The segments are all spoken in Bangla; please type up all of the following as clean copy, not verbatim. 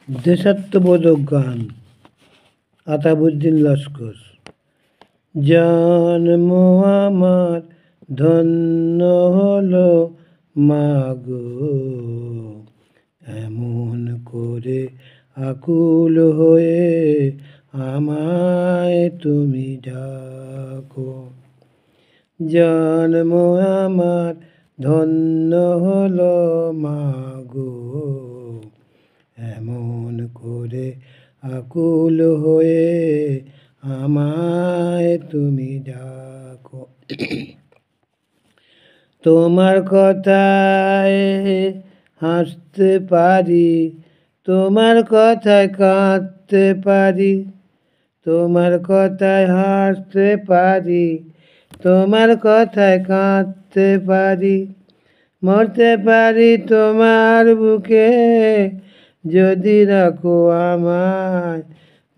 দেশাত্মবোধক গান আতাবউদ্দিন লস্কর। জন্ম আমার ধন্য হলো মাগো, এমন করে আকুল হয়ে আমায় তুমি ডাকো। জন্ম আমার ধন্য হলো মাগো, এমন করে আকুল হয়ে আমায় তুমি ডাকো। তোমার কথায় হাসতে পারি, তোমার কথায় কাঁদতে পারি, তোমার কথায় হাসতে পারি, তোমার কথায় কাঁদতে পারি, মরতে পারি তোমার বুকে যদি রাখো আমায়,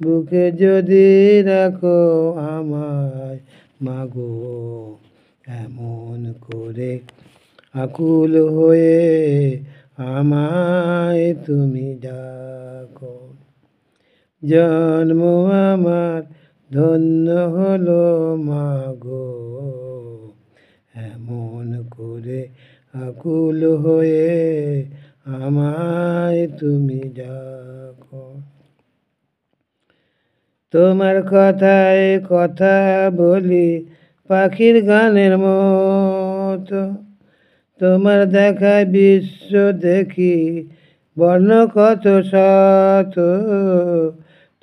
বুকে যদি রাখো আমায় মাগো, এমন করে আকুল হয়ে আমায় তুমি ডাকো। জন্ম আমার ধন্য হলো মাগো, এমন করে আকুল হয়ে আমায় তুমি ডাকো। তোমার কথায় কথা বলি পাখির গানের মতো, তোমার দেখায় বিশ্ব দেখি বর্ণ কত শত।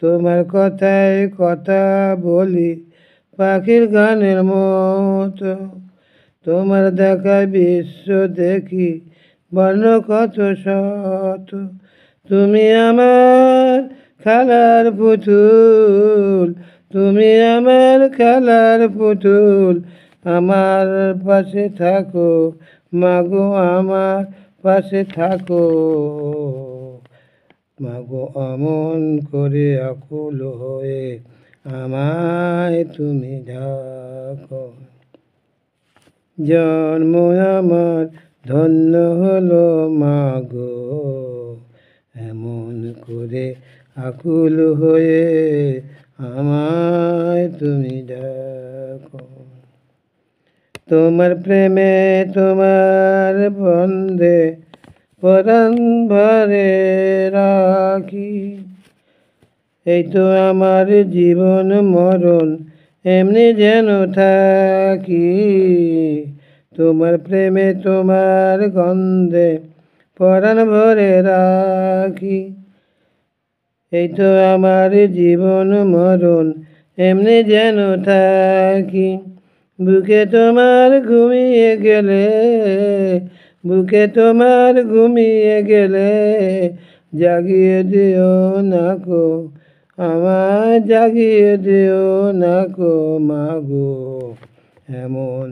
তোমার কথায় কথা বলি পাখির গানের মতো, তোমার দেখায় বিশ্ব দেখি বর্ণ কত শত। তুমি আমার খেলার পুতুল, তুমি আমার খেলার পুতুল, আমার পাশে থাকো মাগো, আমার পাশে থাকো মাগো, অমন করে আকুল হয়ে আমায় তুমি ডাকো। জন্ম আমার ধন্য হলো মাগো, এমন করে আকুল হয়ে আমায় তুমি ডাকো। তোমার প্রেমে তোমার বন্ধে পরাণ ভরে রাখি, এই তো আমার জীবন মরণ এমনি যেন থাকি। তোমার প্রেমে তোমার গন্ধে পরাণ ভরে রাখি, এই তো আমার জীবন মরণ এমনি যেন থাকি। বুকে তোমার ঘুমিয়ে গেলে, বুকে তোমার ঘুমিয়ে গেলে জাগিয়ে দিও না গো, আমায় জাগিয়ে দিও না গো মাগো, এমন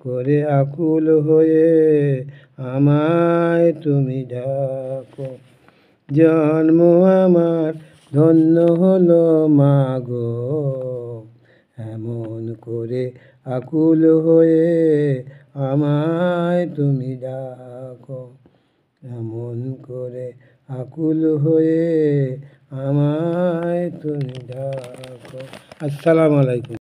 করে আকুল হয়ে আমায় তুমি ডাকো। জন্ম আমার ধন্য হলো মাগো, এমন করে আকুল হয়ে আমায় তুমি ডাকো, এমন করে আকুল হয়ে আমায় তুমি ডাকো। আসসালামু আলাইকুম।